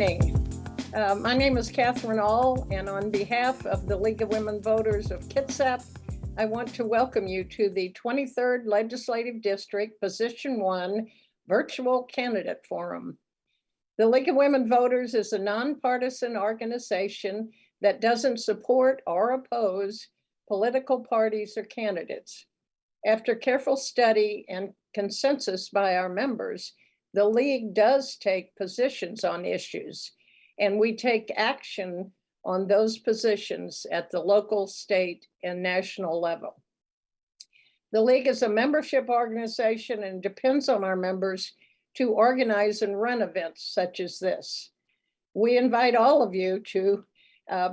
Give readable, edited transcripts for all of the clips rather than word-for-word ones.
evening. My name is Catherine All, and on behalf of the League of Women Voters of Kitsap, I want to welcome you to the 23rd Legislative District, Position 1 Virtual Candidate Forum. The League of Women Voters is a nonpartisan organization that doesn't support or oppose political parties or candidates. After careful study and consensus by our members, the League does take positions on issues, and we take action on those positions at the local, state, and national level. The League is a membership organization and depends on our members to organize and run events such as this. We invite all of you to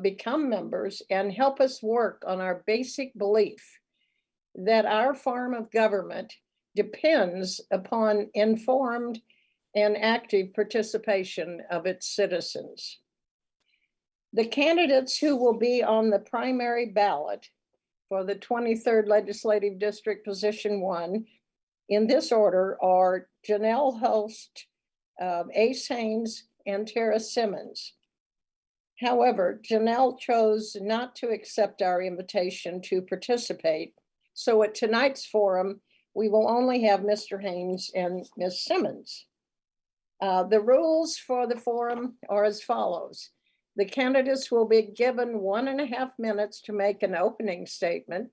become members and help us work on our basic belief that our form of government depends upon informed and active participation of its citizens. The candidates who will be on the primary ballot for the 23rd Legislative District, Position 1, in this order are Janell Hulst, Haynes, and Tarra Simmons. However, Janell chose not to accept our invitation to participate, so at tonight's forum, we will only have Mr. Haynes and Ms. Simmons. The rules for the forum are as follows. The candidates will be given 1.5 minutes to make an opening statement.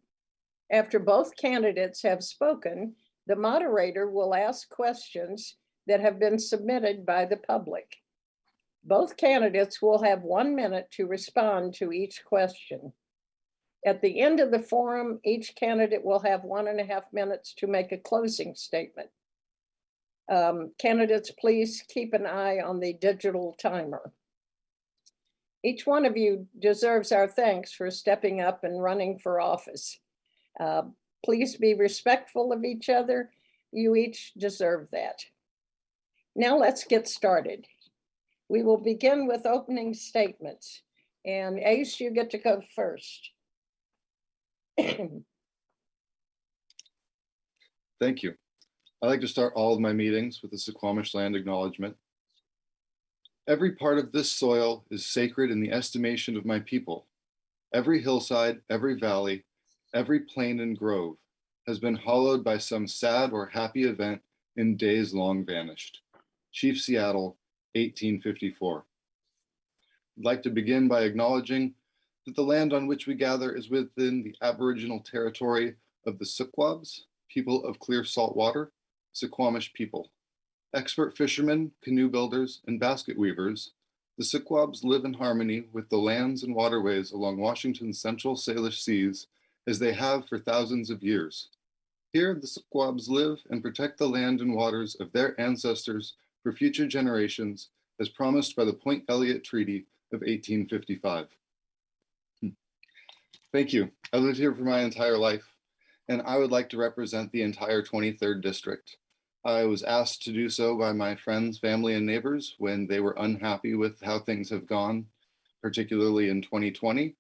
After both candidates have spoken, the moderator will ask questions that have been submitted by the public. Both candidates will have 1 minute to respond to each question. At the end of the forum, each candidate will have 1.5 minutes to make a closing statement. Candidates, please keep an eye on the digital timer. Each one of you deserves our thanks for stepping up and running for office. Please be respectful of each other. You each deserve that. Now let's get started. We will begin with opening statements. And Ace, you get to go first. Thank you. I like to start all of my meetings with the Suquamish land acknowledgement. Every part of this soil is sacred in the estimation of my people. Every hillside, every valley, every plain and grove has been hollowed by some sad or happy event in days long vanished. Chief Seattle, 1854. I'd like to begin by acknowledging that the land on which we gather is within the Aboriginal territory of the Suquabs, people of clear salt water, Suquamish people. Expert fishermen, canoe builders, and basket weavers, the Suquabs live in harmony with the lands and waterways along Washington's central Salish seas as they have for thousands of years. Here, the Suquabs live and protect the land and waters of their ancestors for future generations, as promised by the Point Elliott Treaty of 1855. Thank you. I lived here for my entire life, and I would like to represent the entire 23rd District. I was asked to do so by my friends, family, and neighbors when they were unhappy with how things have gone, particularly in 2020.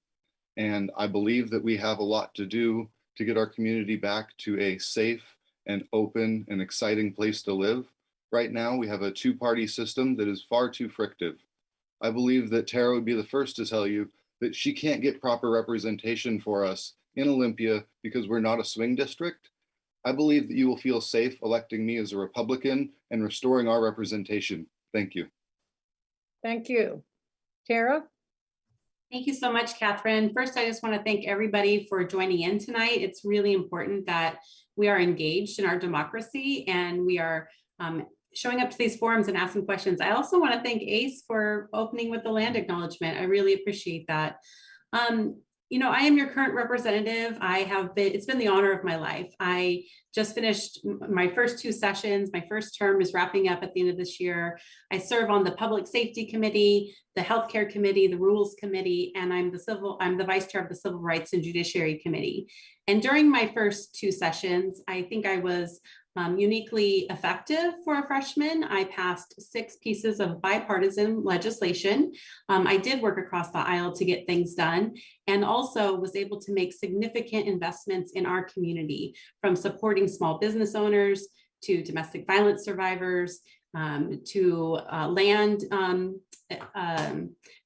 And I believe that we have a lot to do to get our community back to a safe and open and exciting place to live. Right now, we have a two-party system that is far too frictive. I believe that Tara would be the first to tell you that she can't get proper representation for us in Olympia because we're not a swing district. I believe that you will feel safe electing me as a Republican and restoring our representation. Thank you. Thank you. Tara? Thank you so much, Catherine. First, I just want to thank everybody for joining in tonight. It's really important that we are engaged in our democracy and we are showing up to these forums and asking questions. I also want to thank Ace for opening with the land acknowledgement. I really appreciate that. You know, I am your current representative. It's been the honor of my life. I just finished my first 2 sessions. My first term is wrapping up at the end of this year. I serve on the Public Safety Committee, the Healthcare Committee, the Rules Committee, and I'm the Vice Chair of the Civil Rights and Judiciary Committee. And during my first 2 sessions, I think I was uniquely effective for a freshman. I passed 6 pieces of bipartisan legislation. I did work across the aisle to get things done, and also was able to make significant investments in our community, from supporting small business owners to domestic violence survivors, to land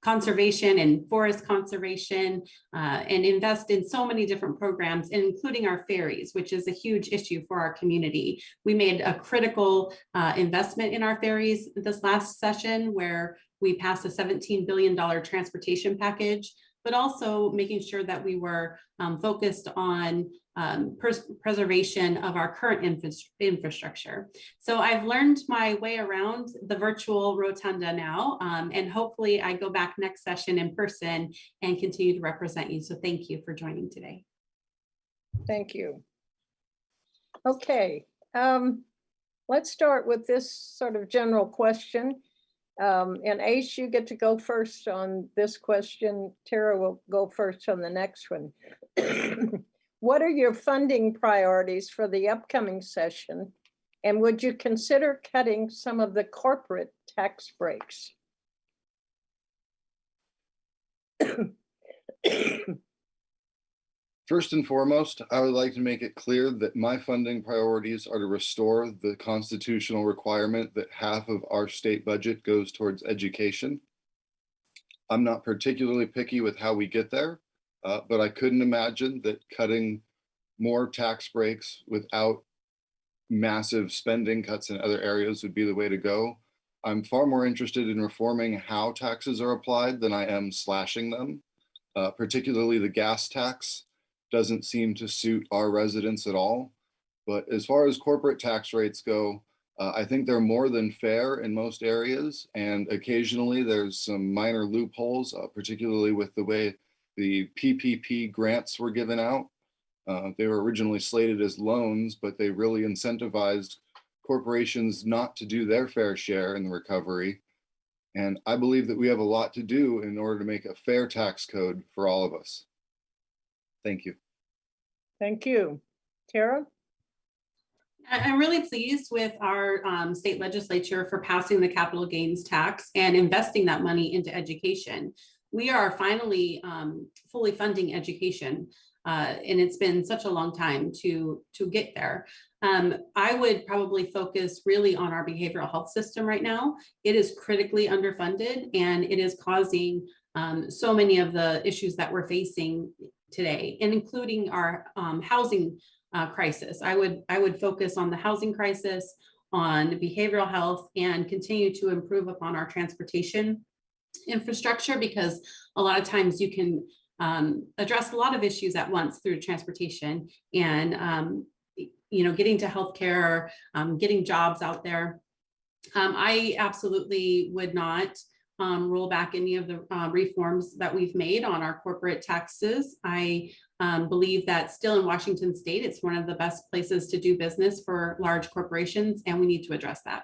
conservation and forest conservation, and invest in so many different programs, including our ferries, which is a huge issue for our community. We made a critical investment in our ferries this last session, where we passed a $17 billion transportation package, but also making sure that we were focused on preservation of our current infrastructure. So I've learned my way around the virtual rotunda now, and hopefully I go back next session in person and continue to represent you. So thank you for joining today. Thank you. Okay, let's start with this sort of general question. And Ace, you get to go first on this question. Tara will go first on the next one. What are your funding priorities for the upcoming session? And would you consider cutting some of the corporate tax breaks? First and foremost, I would like to make it clear that my funding priorities are to restore the constitutional requirement that half of our state budget goes towards education. I'm not particularly picky with how we get there, but I couldn't imagine that cutting more tax breaks without massive spending cuts in other areas would be the way to go. I'm far more interested in reforming how taxes are applied than I am slashing them, particularly the gas tax. Doesn't seem to suit our residents at all. But as far as corporate tax rates go, I think they're more than fair in most areas. And occasionally there's some minor loopholes, particularly with the way the PPP grants were given out. They were originally slated as loans, but they really incentivized corporations not to do their fair share in the recovery. And I believe that we have a lot to do in order to make a fair tax code for all of us. Thank you. Thank you. Tara? I'm really pleased with our state legislature for passing the capital gains tax and investing that money into education. We are finally fully funding education, and it's been such a long time to get there. I would probably focus really on our behavioral health system right now. It is critically underfunded, and it is causing so many of the issues that we're facing today, and including our housing crisis. I would focus on the housing crisis, on behavioral health, and continue to improve upon our transportation infrastructure, because a lot of times you can address a lot of issues at once through transportation, and getting to healthcare, getting jobs out there. I absolutely would not roll back any of the reforms that we've made on our corporate taxes. I believe that still in Washington state, it's one of the best places to do business for large corporations, and we need to address that.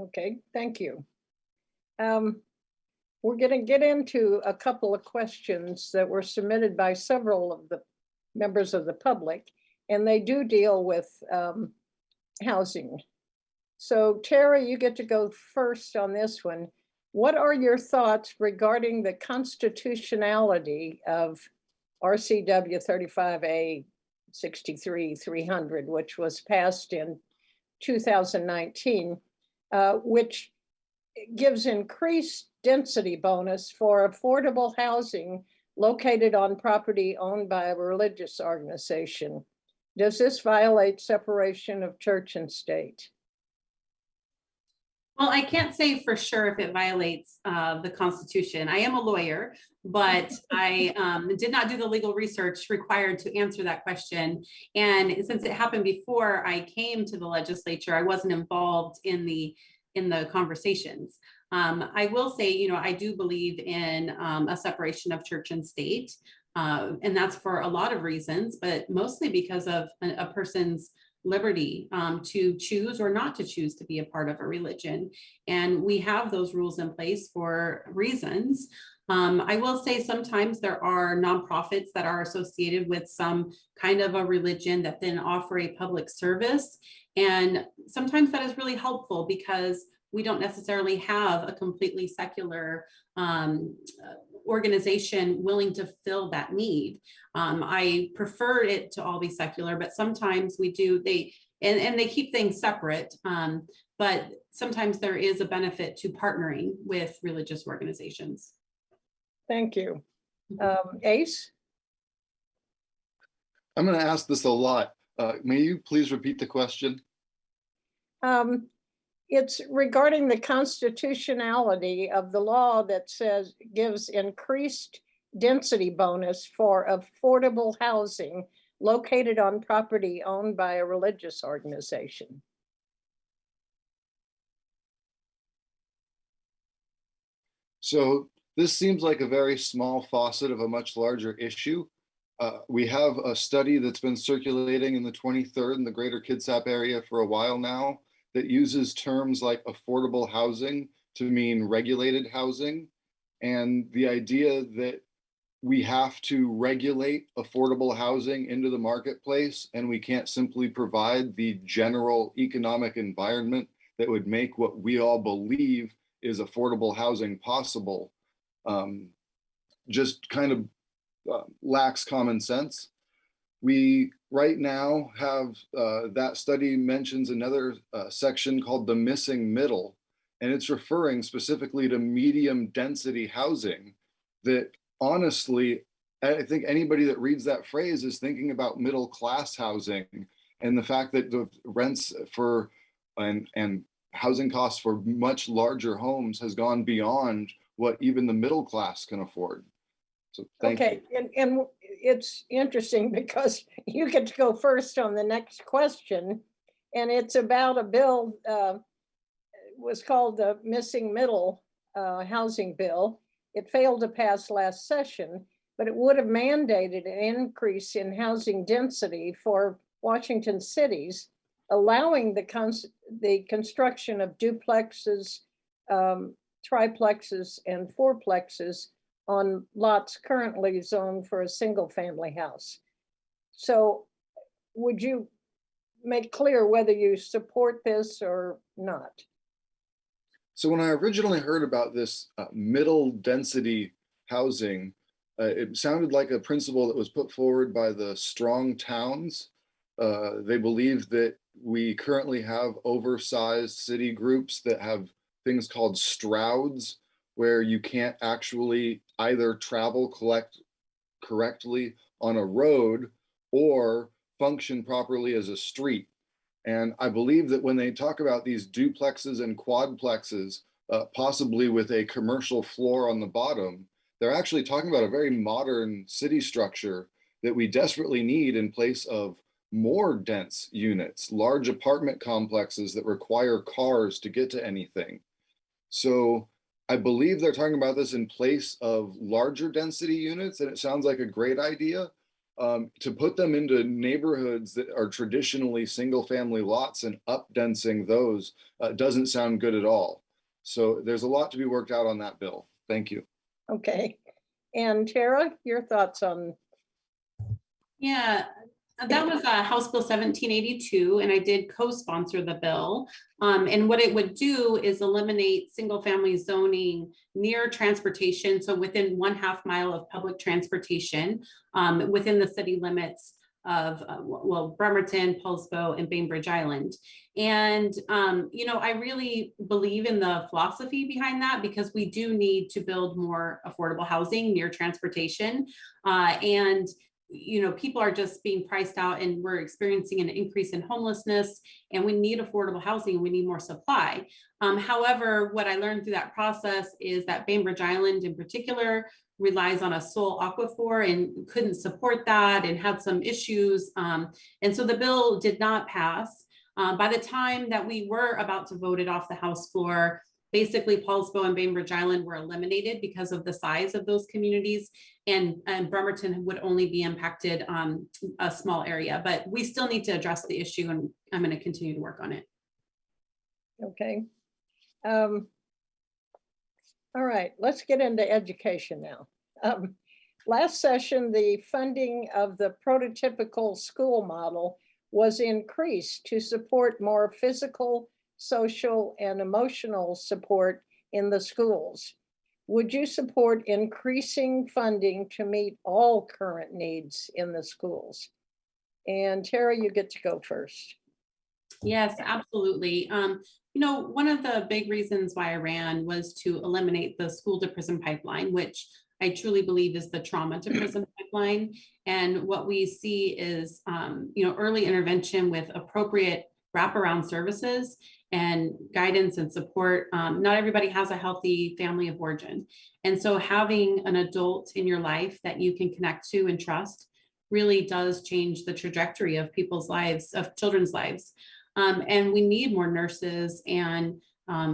Okay, thank you. We're going to get into a couple of questions that were submitted by several of the members of the public, and they do deal with housing. So Tara, you get to go first on this one. What are your thoughts regarding the constitutionality of RCW 35A 63-300, which was passed in 2019, which gives increased density bonus for affordable housing located on property owned by a religious organization? Does this violate separation of church and state? Well, I can't say for sure if it violates the Constitution. I am a lawyer, but I did not do the legal research required to answer that question. And since it happened before I came to the legislature, I wasn't involved in the conversations. I will say, I do believe in a separation of church and state, and that's for a lot of reasons, but mostly because of a person's liberty to choose or not to choose to be a part of a religion. And we have those rules in place for reasons. I will say sometimes there are nonprofits that are associated with some kind of a religion that then offer a public service. And sometimes that is really helpful because we don't necessarily have a completely secular organization willing to fill that need. I prefer it to all be secular, but sometimes we do, they keep things separate. but sometimes there is a benefit to partnering with religious organizations. Thank you. Ace? I'm going to ask this a lot. May you please repeat the question? It's regarding the constitutionality of the law that says gives increased density bonus for affordable housing located on property owned by a religious organization. So this seems like a very small faucet of a much larger issue. We have a study that's been circulating in the 23rd in the greater Kitsap area for a while now that uses terms like affordable housing to mean regulated housing. And the idea that we have to regulate affordable housing into the marketplace and we can't simply provide the general economic environment that would make what we all believe is affordable housing possible, just kind of lacks common sense. We right now have that study mentions another section called the missing middle, and it's referring specifically to medium density housing that honestly, I think anybody that reads that phrase is thinking about middle class housing and the fact that the rents for and housing costs for much larger homes has gone beyond what even the middle class can afford. So thank you. And it's interesting because you get to go first on the next question, and it's about a bill was called the Missing Middle Housing Bill. It failed to pass last session, but it would have mandated an increase in housing density for Washington cities, allowing the construction of duplexes, triplexes, and fourplexes on lots currently zoned for a single family house. So would you make clear whether you support this or not? So when I originally heard about this middle density housing, it sounded like a principle that was put forward by the strong towns. They believe that we currently have oversized city groups that have things called strouds, where you can't actually either travel correctly on a road or function properly as a street. And I believe that when they talk about these duplexes and quadplexes, possibly with a commercial floor on the bottom, they're actually talking about a very modern city structure that we desperately need in place of more dense units, large apartment complexes that require cars to get to anything. So I believe they're talking about this in place of larger density units, and it sounds like a great idea. To put them into neighborhoods that are traditionally single family lots and updensing those doesn't sound good at all. So there's a lot to be worked out on that bill. Thank you. Okay. And Tara, your thoughts on? Yeah, that was House Bill 1782, and I did co-sponsor the bill. And what it would do is eliminate single-family zoning near transportation, so within 1/2 mile of public transportation, within the city limits of Bremerton, Poulsbo, and Bainbridge Island. And I really believe in the philosophy behind that, because we do need to build more affordable housing near transportation, and people are just being priced out, and we're experiencing an increase in homelessness, and we need affordable housing, and we need more supply. However, what I learned through that process is that Bainbridge Island in particular relies on a sole aquifer and couldn't support that and had some issues. And so the bill did not pass. By the time that we were about to vote it off the House floor, basically Poulsbo and Bainbridge Island were eliminated because of the size of those communities, and Bremerton would only be impacted a small area, but we still need to address the issue, and I'm going to continue to work on it. Okay. All right, let's get into education now. Last session, the funding of the prototypical school model was increased to support more physical, social, and emotional support in the schools. Would you support increasing funding to meet all current needs in the schools? And Tara, you get to go first. Yes, absolutely. One of the big reasons why I ran was to eliminate the school to prison pipeline, which I truly believe is the trauma to prison pipeline. And what we see is, early intervention with appropriate wraparound services and guidance and support. Not everybody has a healthy family of origin. And so having an adult in your life that you can connect to and trust really does change the trajectory of people's lives, of children's lives. And we need more nurses and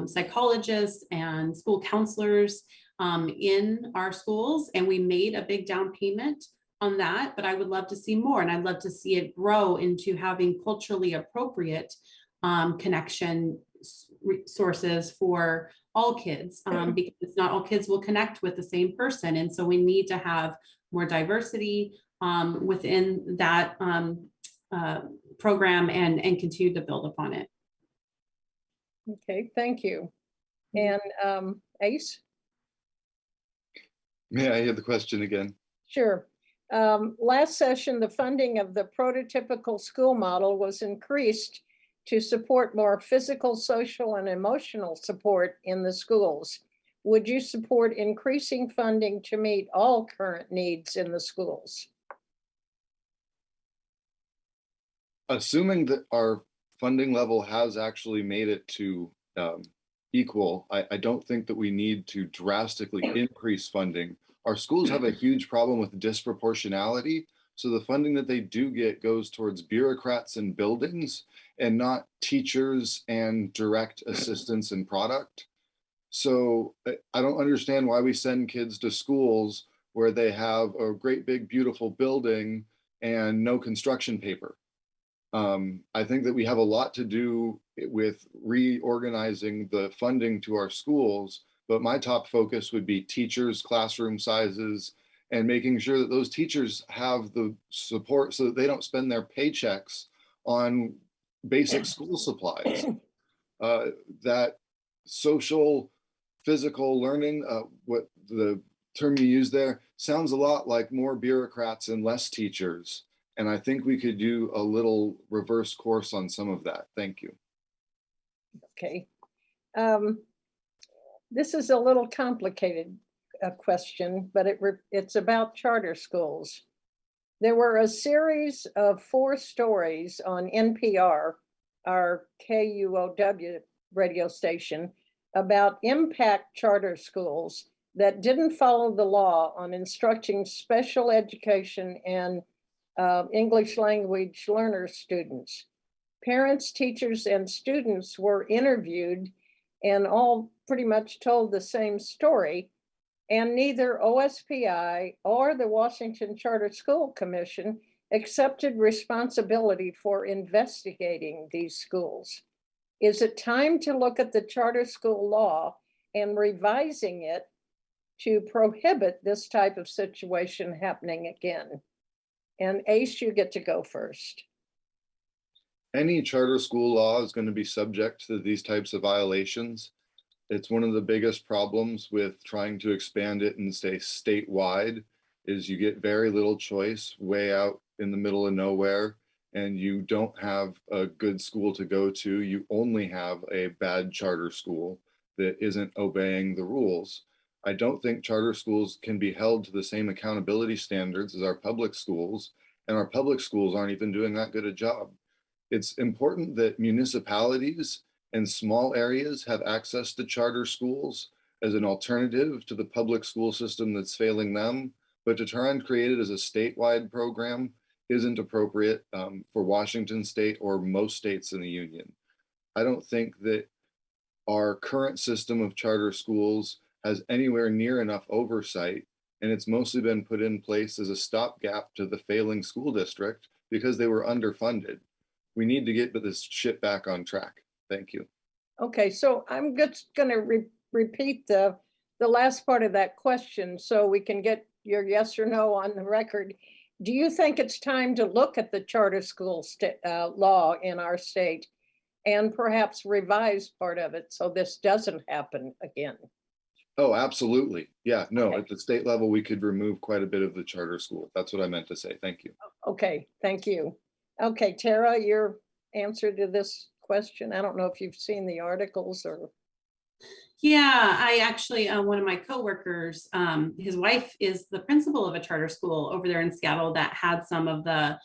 psychologists and school counselors in our schools. And we made a big down payment on that, but I would love to see more. And I'd love to see it grow into having culturally appropriate connection resources for all kids, because not all kids will connect with the same person. And so we need to have more diversity within that program and continue to build upon it. Okay, thank you. And Ace? May I hear the question again? Sure. Last session, the funding of the prototypical school model was increased to support more physical, social, and emotional support in the schools. Would you support increasing funding to meet all current needs in the schools? Assuming that our funding level has actually made it to equal, I don't think that we need to drastically increase funding. Our schools have a huge problem with disproportionality. So the funding that they do get goes towards bureaucrats and buildings and not teachers and direct assistance and product. So I don't understand why we send kids to schools where they have a great big beautiful building and no construction paper. I think that we have a lot to do with reorganizing the funding to our schools, but my top focus would be teachers, classroom sizes, and making sure that those teachers have the support so that they don't spend their paychecks on basic school supplies. That social, physical learning, what the term you use there, sounds a lot like more bureaucrats and less teachers. And I think we could do a little reverse course on some of that. Thank you. Okay. This is a little complicated question, but it's about charter schools. There were a series of 4 stories on NPR, our KUOW radio station, about impact charter schools that didn't follow the law on instructing special education and English language learner students. Parents, teachers, and students were interviewed and all pretty much told the same story. And neither OSPI or the Washington Charter School Commission accepted responsibility for investigating these schools. Is it time to look at the charter school law and revising it to prohibit this type of situation happening again? And Ace, you get to go first. Any charter school law is going to be subject to these types of violations. It's one of the biggest problems with trying to expand it and stay statewide is you get very little choice way out in the middle of nowhere, and you don't have a good school to go to. You only have a bad charter school that isn't obeying the rules. I don't think charter schools can be held to the same accountability standards as our public schools, and our public schools aren't even doing that good a job. It's important that municipalities and small areas have access to charter schools as an alternative to the public school system that's failing them, but to try and create it as a statewide program isn't appropriate for Washington state or most states in the union. I don't think that our current system of charter schools has anywhere near enough oversight, and it's mostly been put in place as a stopgap to the failing school district because they were underfunded. We need to get this shit back on track. Thank you. Okay, so I'm just going to repeat the last part of that question so we can get your yes or no on the record. Do you think it's time to look at the charter school law in our state and perhaps revise part of it so this doesn't happen again? Oh, absolutely. Yeah, no, Okay. At the state level, we could remove quite a bit of the charter school. That's what I meant to say. Thank you. Okay, thank you. Okay, Tara, you're answer to this question? I don't know if you've seen the articles or. Yeah, I actually, one of my coworkers, his wife is the principal of a charter school over there in Seattle that had some of the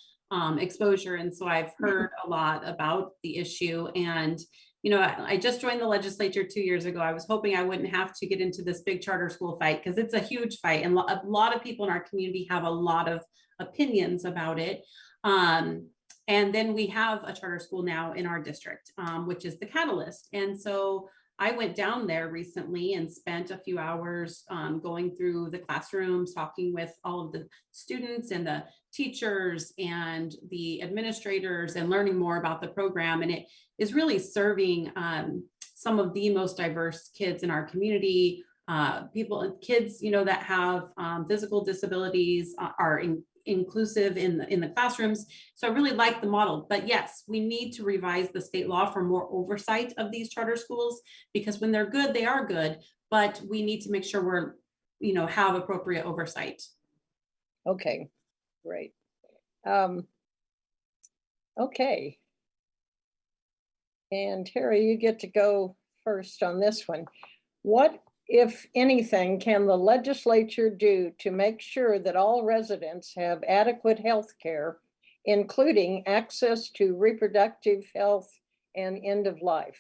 exposure. And so I've heard a lot about the issue. And, you know, I just joined the legislature 2 years ago. I was hoping I wouldn't have to get into this big charter school fight because it's a huge fight. And a lot of people in our community have a lot of opinions about it. And then we have a charter school now in our district, which is the Catalyst. And so I went down there recently and spent a few hours going through the classrooms, talking with all of the students and the teachers and the administrators and learning more about the program. And it is really serving some of the most diverse kids in our community. Kids, you know, that have physical disabilities are inclusive in the classrooms. So I really like the model, but yes, we need to revise the state law for more oversight of these charter schools, because when they're good, they are good, but we need to make sure we're, you know, have appropriate oversight. Okay, great. Okay. And Terry, you get to go first on this one. What, if anything, can the legislature do to make sure that all residents have adequate health care, including access to reproductive health and end of life?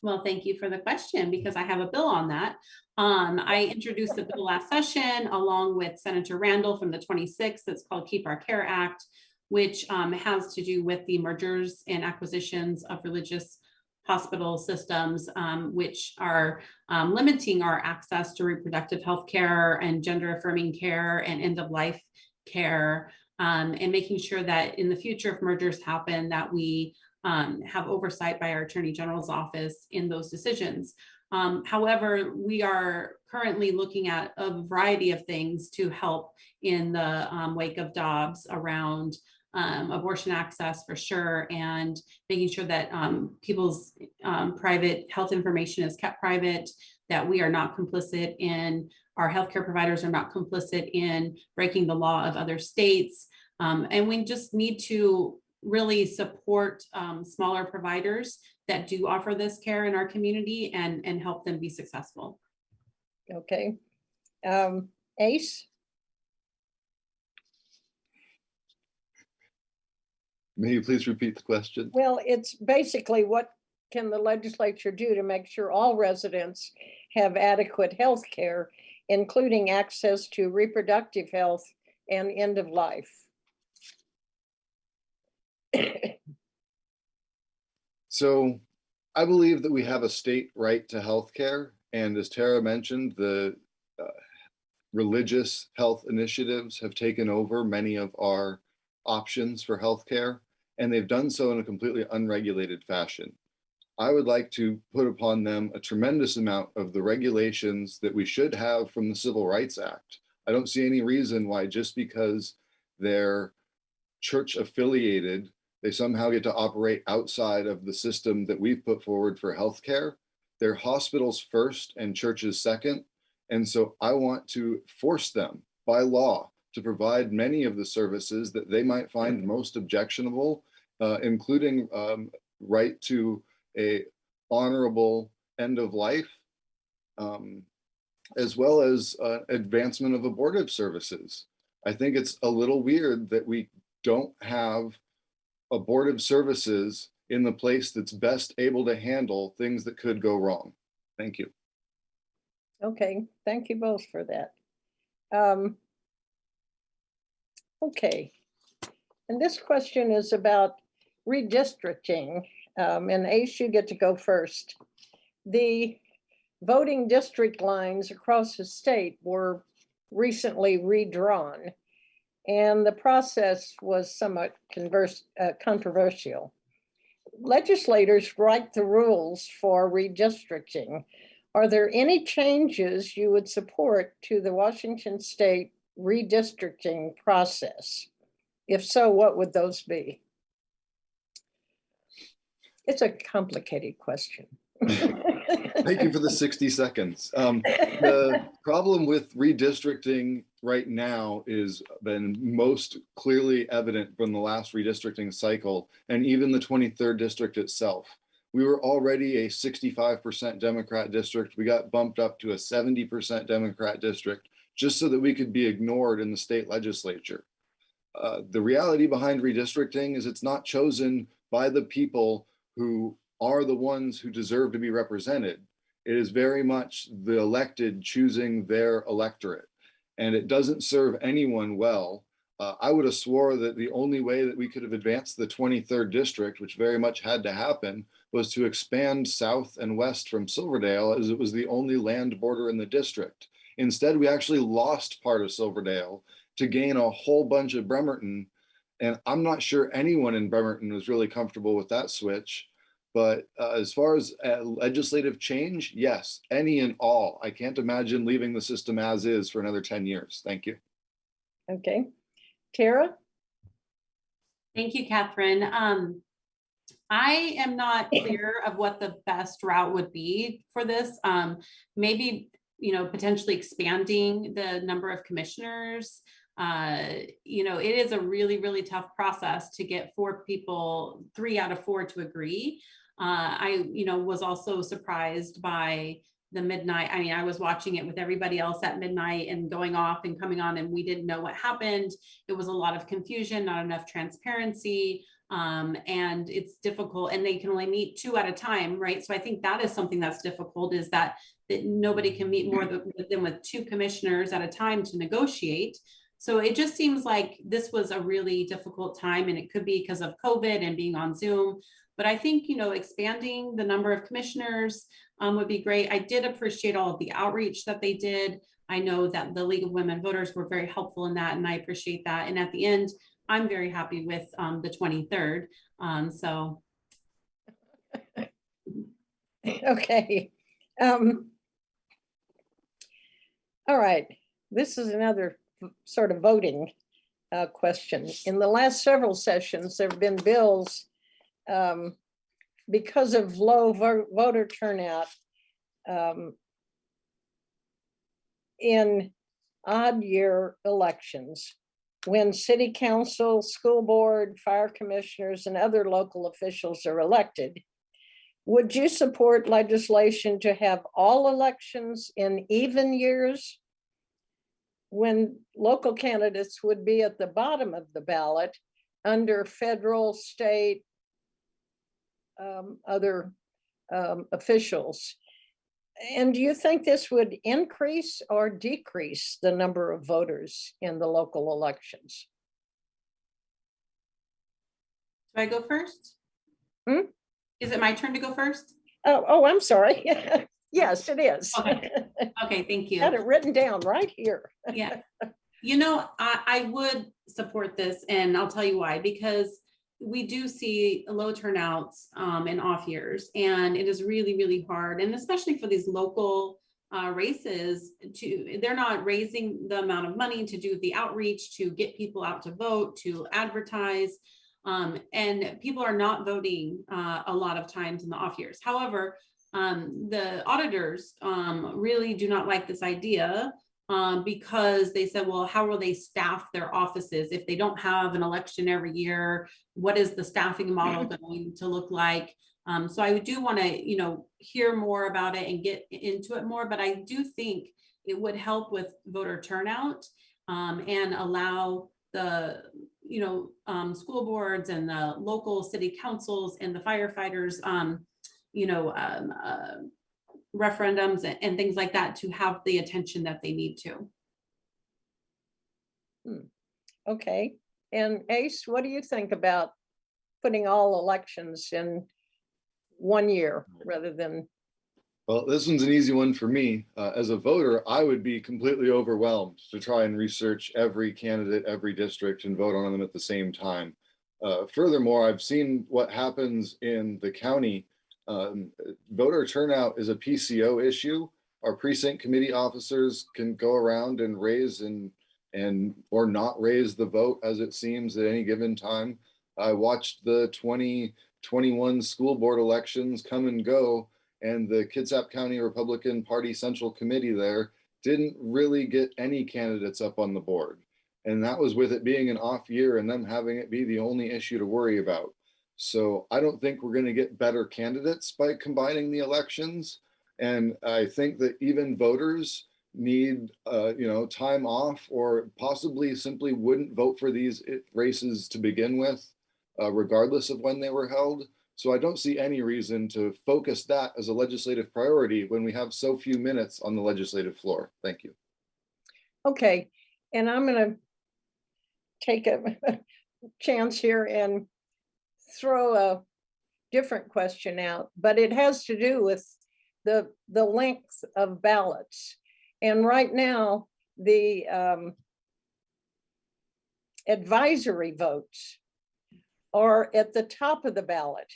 Well, thank you for the question, because I have a bill on that. I introduced the bill last session along with Senator Randall from the 26th. It's called Keep Our Care Act, which has to do with the mergers and acquisitions of religious hospital systems, which are limiting our access to reproductive health care and gender affirming care and end of life care, and making sure that in the future, if mergers happen, that we have oversight by our Attorney General's office in those decisions. However, we are currently looking at a variety of things to help in the wake of Dobbs around abortion access for sure, and making sure that people's private health information is kept private, that we are not complicit in, our healthcare providers are not complicit in breaking the law of other states. And we just need to really support smaller providers that do offer this care in our community and help them be successful. Okay. Ace? May you please repeat the question? Well, it's basically what can the legislature do to make sure all residents have adequate health care, including access to reproductive health and end of life? So I believe that we have a state right to health care. And as Tara mentioned, the religious health initiatives have taken over many of our options for healthcare, and they've done so in a completely unregulated fashion. I would like to put upon them a tremendous amount of the regulations that we should have from the Civil Rights Act. I don't see any reason why, just because they're church affiliated, they somehow get to operate outside of the system that we've put forward for healthcare. They're hospitals first and churches second. And so I want to force them by law to provide many of the services that they might find most objectionable, including right to a honorable end of life, as well as advancement of abortive services. I think it's a little weird that we don't have abortive services in the place that's best able to handle things that could go wrong. Thank you. Okay, thank you both for that. Okay, and this question is about redistricting, and Ace, you get to go first. The voting district lines across the state were recently redrawn, and the process was somewhat controversial. Legislators write the rules for redistricting. Are there any changes you would support to the Washington State redistricting process? If so, what would those be? It's a complicated question. Thank you for the 60 seconds. The problem with redistricting right now is been most clearly evident from the last redistricting cycle and even the 23rd district itself. We were already a 65% Democrat district. We got bumped up to a 70% Democrat district just so that we could be ignored in the state legislature. The reality behind redistricting is it's not chosen by the people who are the ones who deserve to be represented. It is very much the elected choosing their electorate, and it doesn't serve anyone well. I would have swore that the only way that we could have advanced the 23rd district, which very much had to happen, was to expand south and west from Silverdale, as it was the only land border in the district. Instead, we actually lost part of Silverdale to gain a whole bunch of Bremerton, and I'm not sure anyone in Bremerton was really comfortable with that switch. But as far as legislative change, yes, any and all. I can't imagine leaving the system as is for another 10 years. Thank you. Okay. Tarra? Thank you, Catherine. I am not clear of what the best route would be for this. Maybe, potentially expanding the number of commissioners. It is a really, really tough process to get 3 out of 4 to agree. I was also surprised by the midnight. I mean, I was watching it with everybody else at midnight and going off and coming on, and we didn't know what happened. It was a lot of confusion, not enough transparency. And it's difficult, and they can only meet 2 at a time, right? So I think that is something that's difficult, is that nobody can meet more than with 2 commissioners at a time to negotiate. So it just seems like this was a really difficult time, and it could be because of COVID and being on Zoom. But I think, expanding the number of commissioners would be great. I did appreciate all of the outreach that they did. I know that the League of Women Voters were very helpful in that, and I appreciate that. And at the end, I'm very happy with the 23rd. So. Okay. All right. This is another sort of voting question. In the last several sessions, there have been bills because of low voter turnout in odd year elections, when city council, school board, fire commissioners, and other local officials are elected. Would you support legislation to have all elections in even years, when local candidates would be at the bottom of the ballot under federal, state, other officials? And do you think this would increase or decrease the number of voters in the local elections? Do I go first? Is it my turn to go first? Oh, I'm sorry. Yes, it is. Okay, thank you. Got it written down right here. Yeah. I would support this, and I'll tell you why. Because we do see low turnouts in off years, and it is really, really hard. And especially for these local races, they're not raising the amount of money to do the outreach, to get people out to vote, to advertise. And people are not voting a lot of times in the off years. However, the auditors really do not like this idea because they said, well, how will they staff their offices if they don't have an election every year? What is the staffing model going to look like? So I do want to, hear more about it and get into it more, but I do think it would help with voter turnout and allow the, school boards and the local city councils and the firefighters, referendums and things like that to have the attention that they need to. Okay. And Ace, what do you think about putting all elections in 1 year rather than? Well, this one's an easy one for me. As a voter, I would be completely overwhelmed to try and research every candidate, every district, and vote on them at the same time. Furthermore, I've seen what happens in the county. Voter turnout is a PCO issue. Our precinct committee officers can go around and raise or not raise the vote as it seems at any given time. I watched the 2021 school board elections come and go, and the Kitsap County Republican Party Central Committee there didn't really get any candidates up on the board. And that was with it being an off year and them having it be the only issue to worry about. So I don't think we're going to get better candidates by combining the elections. And I think that even voters need, time off, or possibly simply wouldn't vote for these races to begin with, regardless of when they were held. So I don't see any reason to focus that as a legislative priority when we have so few minutes on the legislative floor. Thank you. Okay, and I'm going to take a chance here and throw a different question out, but it has to do with the length of ballots. And right now, the advisory votes are at the top of the ballot.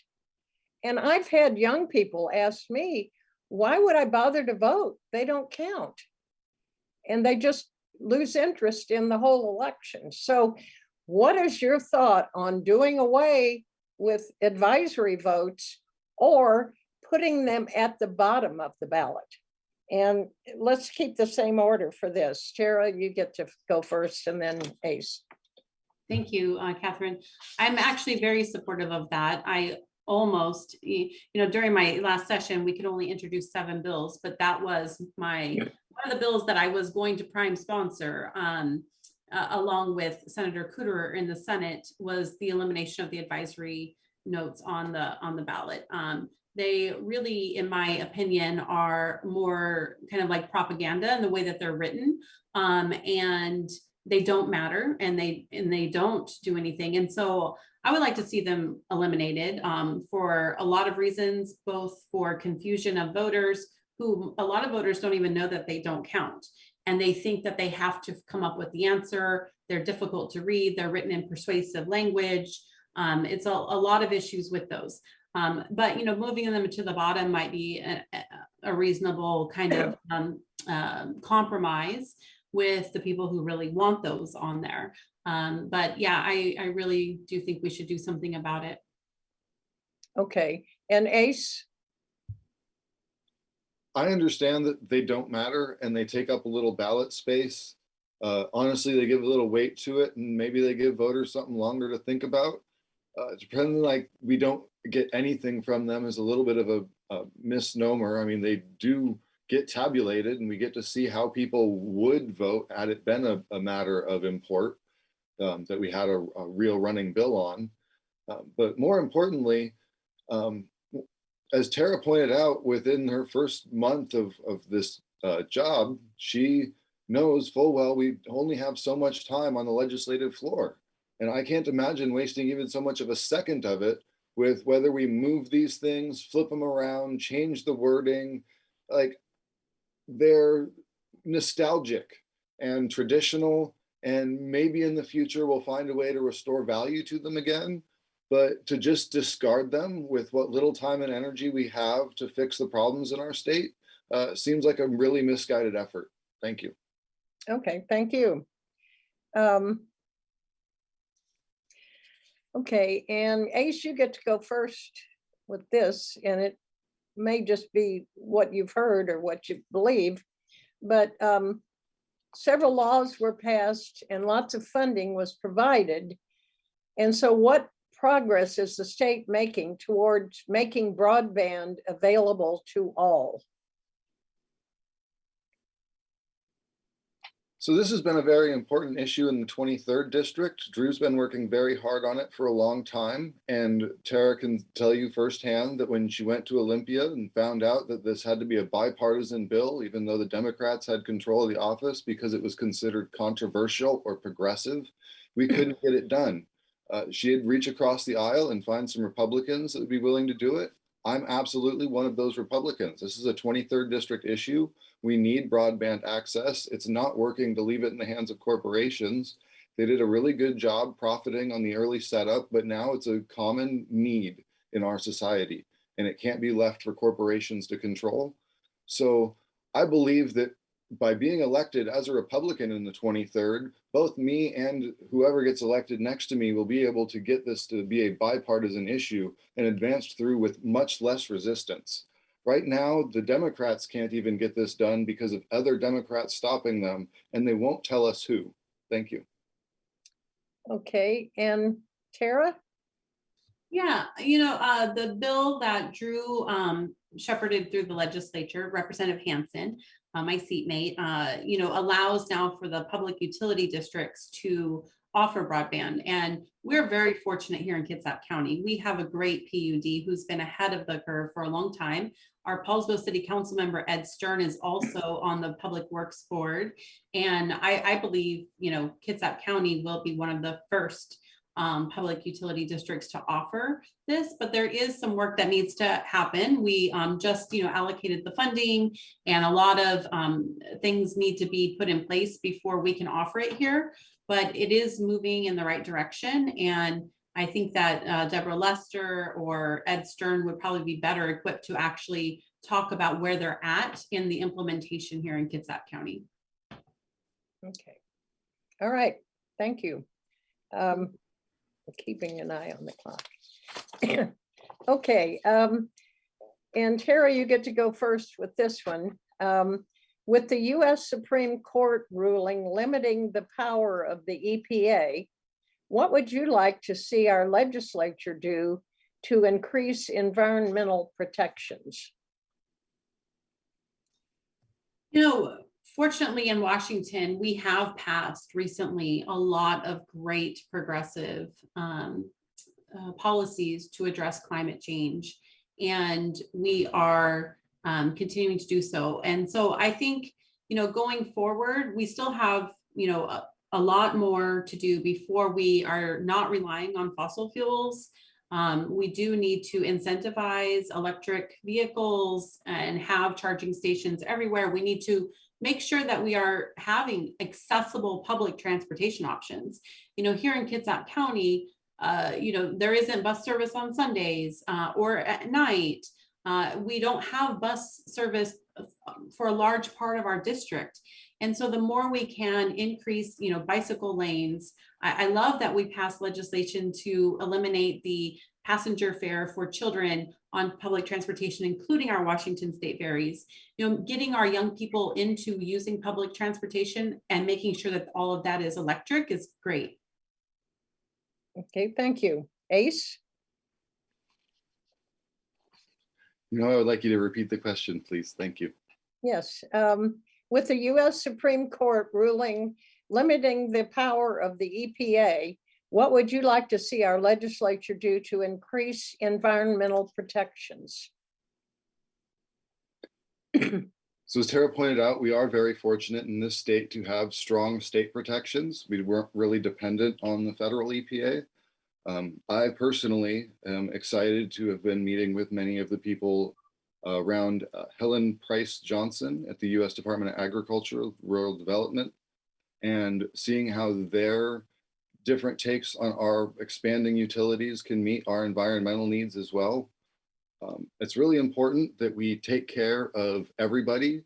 And I've had young people ask me, why would I bother to vote? They don't count. And they just lose interest in the whole election. So what is your thought on doing away with advisory votes or putting them at the bottom of the ballot? And let's keep the same order for this. Tara, you get to go first, and then Ace. Thank you, Catherine. I'm actually very supportive of that. I almost, during my last session, we could only introduce 7 bills, but that was one of the bills that I was going to prime sponsor, along with Senator Cooter in the Senate, was the elimination of the advisory notes on the ballot. They really, in my opinion, are more kind of like propaganda in the way that they're written, and they don't matter, and they don't do anything. And so I would like to see them eliminated, for a lot of reasons, both for confusion of voters, who a lot of voters don't even know that they don't count. And they think that they have to come up with the answer. They're difficult to read. They're written in persuasive language. It's a lot of issues with those. But moving them to the bottom might be a reasonable kind of compromise with the people who really want those on there. But yeah, I really do think we should do something about it. Okay, and Ace? I understand that they don't matter and they take up a little ballot space. Honestly, they give a little weight to it, and maybe they give voters something longer to think about. Depending, like, we don't get anything from them is a little bit of a misnomer. I mean, they do get tabulated, and we get to see how people would vote had it been a matter of import, that we had a real running bill on. But more importantly, as Tara pointed out, within her first month of this job, she knows full well we only have so much time on the legislative floor. And I can't imagine wasting even so much of a second of it with whether we move these things, flip them around, change the wording. Like, they're nostalgic and traditional, and maybe in the future we'll find a way to restore value to them again. But to just discard them with what little time and energy we have to fix the problems in our state seems like a really misguided effort. Thank you. Okay, thank you. Okay, and Ace, you get to go first with this, and it may just be what you've heard or what you believe, but several laws were passed and lots of funding was provided. And so what progress is the state making towards making broadband available to all? So this has been a very important issue in the 23rd district. Drew's been working very hard on it for a long time. And Tara can tell you firsthand that when she went to Olympia and found out that this had to be a bipartisan bill, even though the Democrats had control of the office because it was considered controversial or progressive, we couldn't get it done. She'd reach across the aisle and find some Republicans that would be willing to do it. I'm absolutely one of those Republicans. This is a 23rd district issue. We need broadband access. It's not working to leave it in the hands of corporations. They did a really good job profiting on the early setup, but now it's a common need in our society, and it can't be left for corporations to control. So I believe that by being elected as a Republican in the 23rd, both me and whoever gets elected next to me will be able to get this to be a bipartisan issue and advanced through with much less resistance. Right now, the Democrats can't even get this done because of other Democrats stopping them, and they won't tell us who. Thank you. Okay, and Tara? Yeah, the bill that Drew shepherded through the legislature, Representative Hansen, my seatmate, allows now for the public utility districts to offer broadband. And we're very fortunate here in Kitsap County. We have a great PUD who's been ahead of the curve for a long time. Our Paulsville City Council member, Ed Stern, is also on the Public Works Board. And I believe, Kitsap County will be one of the first public utility districts to offer this, but there is some work that needs to happen. We just allocated the funding, and a lot of things need to be put in place before we can offer it here, but it is moving in the right direction. And I think that Deborah Lester or Ed Stern would probably be better equipped to actually talk about where they're at in the implementation here in Kitsap County. Okay. All right. Thank you. Keeping an eye on the clock. Okay. And Tara, you get to go first with this one. With the US Supreme Court ruling limiting the power of the EPA, what would you like to see our legislature do to increase environmental protections? Fortunately, in Washington, we have passed recently a lot of great progressive policies to address climate change, and we are continuing to do so. And so I think, going forward, we still have, a lot more to do before we are not relying on fossil fuels. We do need to incentivize electric vehicles and have charging stations everywhere. We need to make sure that we are having accessible public transportation options. Here in Kitsap County, there isn't bus service on Sundays or at night. We don't have bus service for a large part of our district. And so the more we can increase, bicycle lanes, I love that we passed legislation to eliminate the passenger fare for children on public transportation, including our Washington state ferries. Getting our young people into using public transportation and making sure that all of that is electric is great. Okay, thank you. Ace? I would like you to repeat the question, please. Thank you. Yes. With the US Supreme Court ruling limiting the power of the EPA, what would you like to see our legislature do to increase environmental protections? So as Tara pointed out, we are very fortunate in this state to have strong state protections. We weren't really dependent on the federal EPA. I personally am excited to have been meeting with many of the people around Helen Price Johnson at the U.S. Department of Agriculture, Rural Development, and seeing how their different takes on our expanding utilities can meet our environmental needs as well. It's really important that we take care of everybody,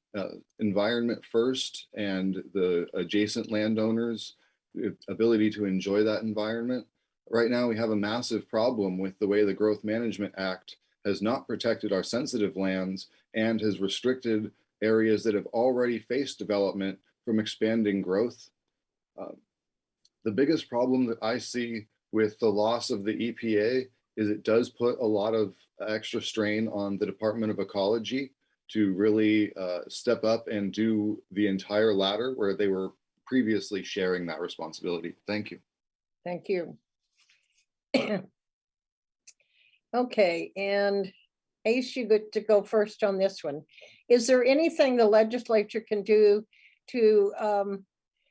environment first, and the adjacent landowners, the ability to enjoy that environment. Right now, we have a massive problem with the way the Growth Management Act has not protected our sensitive lands and has restricted areas that have already faced development from expanding growth. The biggest problem that I see with the loss of the EPA is it does put a lot of extra strain on the Department of Ecology to really step up and do the entire ladder where they were previously sharing that responsibility. Thank you. Thank you. Okay, and Ace, you get to go first on this one. Is there anything the legislature can do to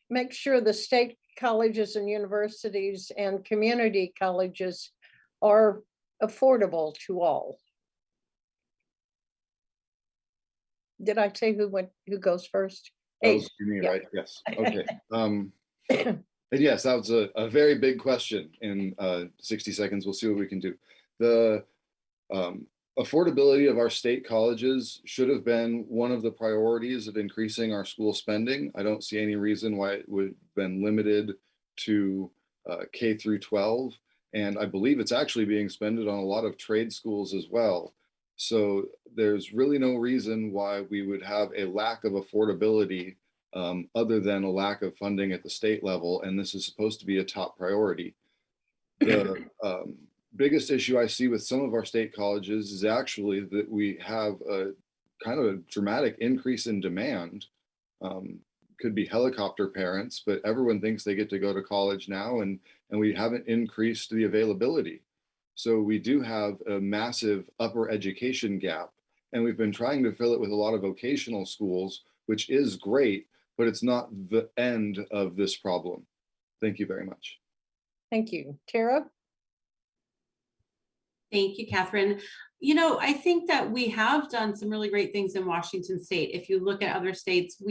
make sure the state colleges and universities and community colleges are affordable to all? Did I say who goes first? That was me, yeah. Right? Yes. Okay. And yes, that was a very big question in 60 seconds. We'll see what we can do. The affordability of our state colleges should have been one of the priorities of increasing our school spending. I don't see any reason why it would have been limited to K through 12. And I believe it's actually being spent on a lot of trade schools as well. So there's really no reason why we would have a lack of affordability other than a lack of funding at the state level. And this is supposed to be a top priority. The biggest issue I see with some of our state colleges is actually that we have a kind of a dramatic increase in demand. Could be helicopter parents, but everyone thinks they get to go to college now, and we haven't increased the availability. So we do have a massive upper education gap, and we've been trying to fill it with a lot of vocational schools, which is great, but it's not the end of this problem. Thank you very much. Thank you. Tara? Thank you, Catherine. You know, I think that we have done some really great things in Washington State. If you look at other states,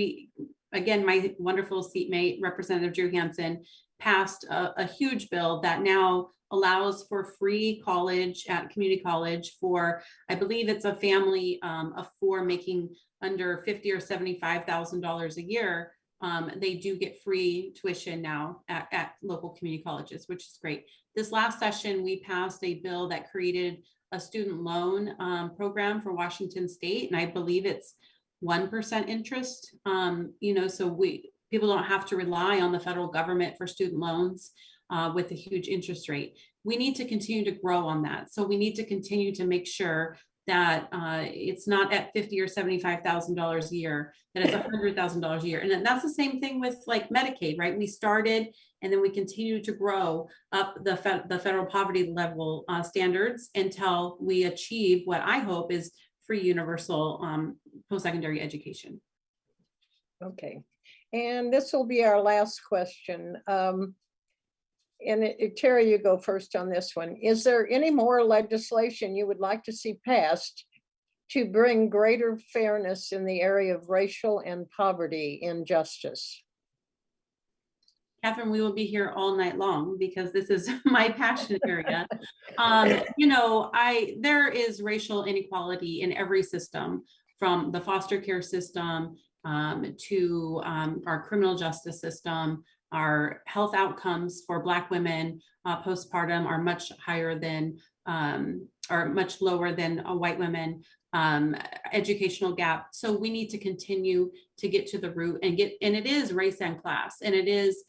again, my wonderful seatmate, Representative Drew Hansen, passed a huge bill that now allows for free college at community college for, I believe it's a family of four making under $50,000 or $75,000 a year. They do get free tuition now at local community colleges, which is great. This last session, we passed a bill that created a student loan program for Washington State, and I believe it's 1% interest. You know, so people don't have to rely on the federal government for student loans with a huge interest rate. We need to continue to grow on that. So we need to continue to make sure that it's not at $50,000 or $75,000 a year, that it's $100,000 a year. And then that's the same thing with like Medicaid, right? We started and then we continue to grow up the federal poverty level standards until we achieve what I hope is free universal post-secondary education. Okay, and this will be our last question. Terry, you go first on this one. Is there any more legislation you would like to see passed to bring greater fairness in the area of racial and poverty injustice? Catherine, we will be here all night long because this is my passion area. You know, there is racial inequality in every system, from the foster care system to our criminal justice system. Our health outcomes for Black women postpartum are much higher than, or much lower than white women. Educational gap. So we need to continue to get to the root and it is race and class, and it is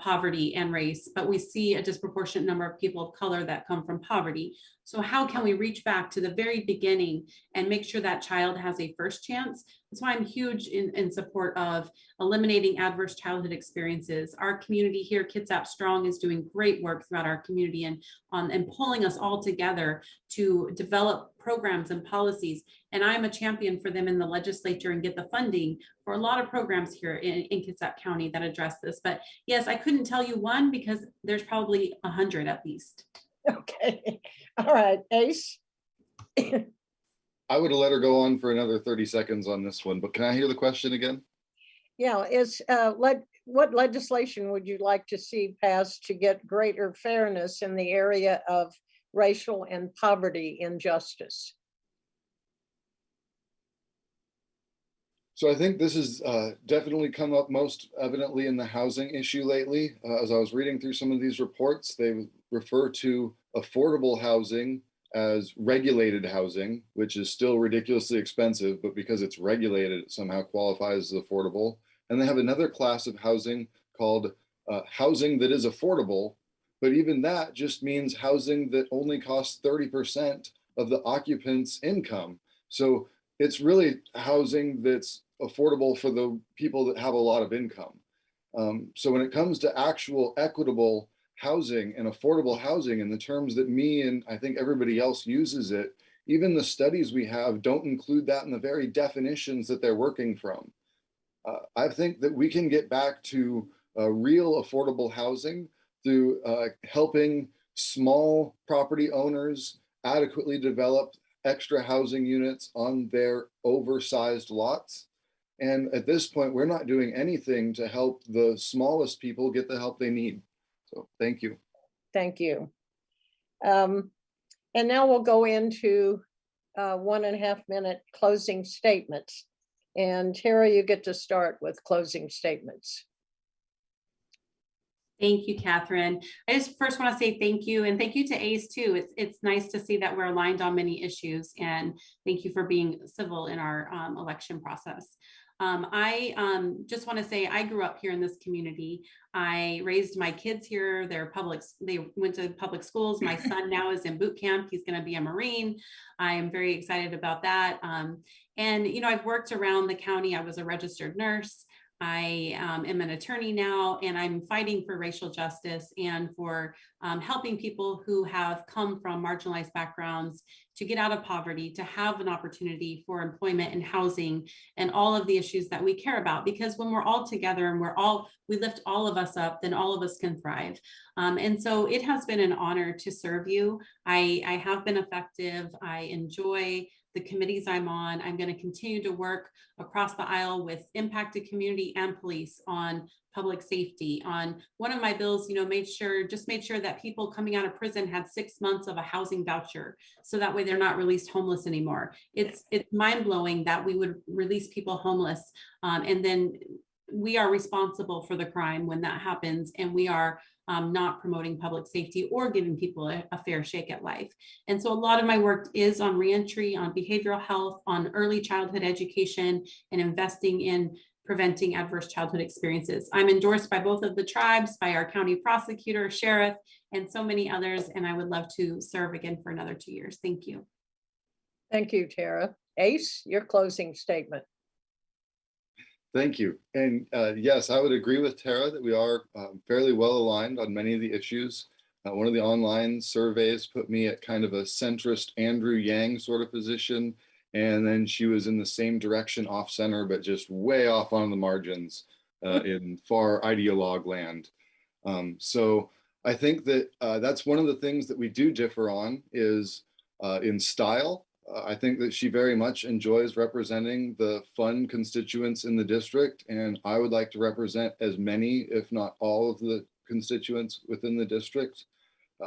poverty and race, but we see a disproportionate number of people of color that come from poverty. So how can we reach back to the very beginning and make sure that child has a first chance? That's why I'm huge in support of eliminating adverse childhood experiences. Our community here, Kitsap Strong, is doing great work throughout our community and pulling us all together to develop programs and policies. And I'm a champion for them in the legislature and get the funding for a lot of programs here in Kitsap County that address this. But yes, I couldn't tell you one because there's probably 100 at least. Okay, all right, Ace. I would have let her go on for another 30 seconds on this one, but can I hear the question again? Yeah, what legislation would you like to see passed to get greater fairness in the area of racial and poverty injustice? So I think this has definitely come up most evidently in the housing issue lately. As I was reading through some of these reports, they refer to affordable housing as regulated housing, which is still ridiculously expensive, but because it's regulated, it somehow qualifies as affordable. And they have another class of housing called housing that is affordable, but even that just means housing that only costs 30% of the occupant's income. So it's really housing that's affordable for the people that have a lot of income. So when it comes to actual equitable housing and affordable housing in the terms that me and I think everybody else uses it, even the studies we have don't include that in the very definitions that they're working from. I think that we can get back to real affordable housing through helping small property owners adequately develop extra housing units on their oversized lots. And at this point, we're not doing anything to help the smallest people get the help they need. So thank you. Thank you. And now we'll go into 1.5 minute closing statements. And Tara, you get to start with closing statements. Thank you, Catherine. I just first want to say thank you, and thank you to ACE too. It's nice to see that we're aligned on many issues, and thank you for being civil in our election process. I just want to say I grew up here in this community. I raised my kids here. They went to public schools. My son now is in boot camp. He's going to be a Marine. I am very excited about that. And, you know, I've worked around the county. I was a registered nurse. I am an attorney now, and I'm fighting for racial justice and for helping people who have come from marginalized backgrounds to get out of poverty, to have an opportunity for employment and housing and all of the issues that we care about. Because when we're all together and we lift all of us up, then all of us can thrive. And so it has been an honor to serve you. I have been effective. I enjoy the committees I'm on. I'm going to continue to work across the aisle with impacted community and police on public safety. On one of my bills, you know, made sure that people coming out of prison had 6 months of a housing voucher, so that way they're not released homeless anymore. It's mind-blowing that we would release people homeless, and then we are responsible for the crime when that happens, and we are not promoting public safety or giving people a fair shake at life. And so a lot of my work is on reentry, on behavioral health, on early childhood education, and investing in preventing adverse childhood experiences. I'm endorsed by both of the tribes, by our county prosecutor, sheriff, and so many others, and I would love to serve again for another 2 years. Thank you. Thank you, Tara. Ace, your closing statement. Thank you. And yes, I would agree with Tara that we are fairly well aligned on many of the issues. One of the online surveys put me at kind of a centrist Andrew Yang sort of position. And then she was in the same direction off center, but just way off on the margins in far ideologue land. So I think that that's one of the things that we do differ on is in style. I think that she very much enjoys representing the fun constituents in the district, and I would like to represent as many, if not all of the constituents within the district.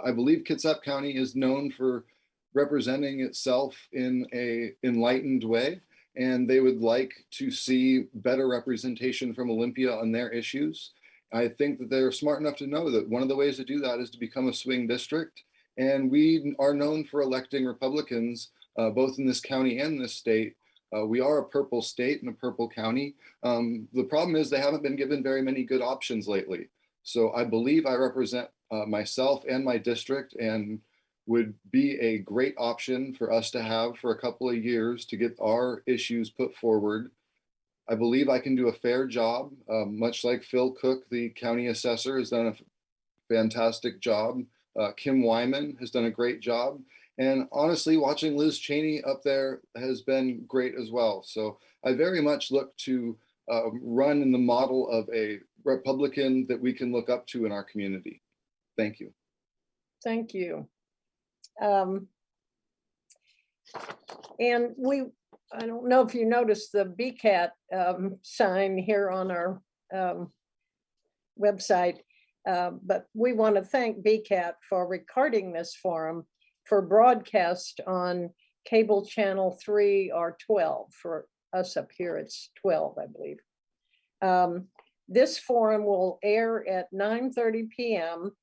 I believe Kitsap County is known for representing itself in an enlightened way, and they would like to see better representation from Olympia on their issues. I think that they're smart enough to know that one of the ways to do that is to become a swing district, and we are known for electing Republicans both in this county and this state. We are a purple state and a purple county. The problem is they haven't been given very many good options lately. So I believe I represent myself and my district and would be a great option for us to have for a couple of years to get our issues put forward. I believe I can do a fair job, much like Phil Cook, the county assessor, has done a fantastic job. Kim Wyman has done a great job. And honestly, watching Liz Cheney up there has been great as well. So I very much look to run in the model of a Republican that we can look up to in our community. Thank you. Thank you. And I don't know if you noticed the BCAT sign here on our website, but we want to thank BCAT for recording this forum for broadcast on cable channel 3 or 12. For us up here, it's 12, I believe. This forum will air at 9:30 p.m.,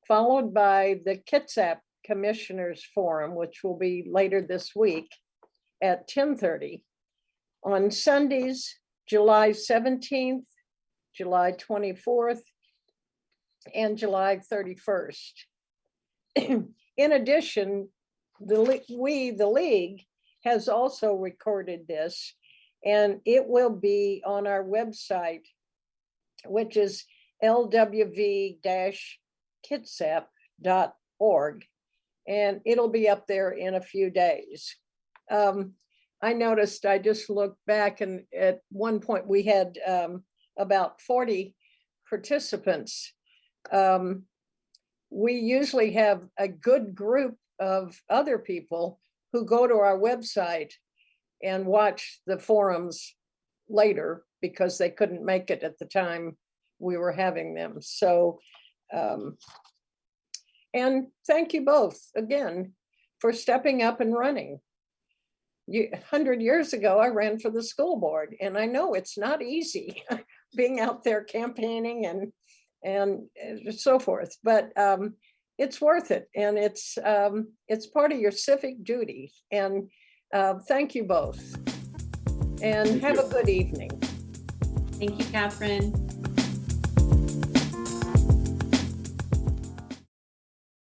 followed by the Kitsap Commissioners Forum, which will be later this week at 10:30. On Sundays, July 17th, July 24th, and July 31st. In addition, the League has also recorded this, and it will be on our website, which is lw-kitsap.org, and it'll be up there in a few days. I noticed, I just looked back, and at one point we had about 40 participants. We usually have a good group of other people who go to our website and watch the forums later because they couldn't make it at the time we were having them. So, and thank you both again for stepping up and running. 100 years ago, I ran for the school board, and I know it's not easy being out there campaigning and so forth. But it's worth it, and it's part of your civic duty. And thank you both, and Thank have you. a good evening. Thank you, Catherine.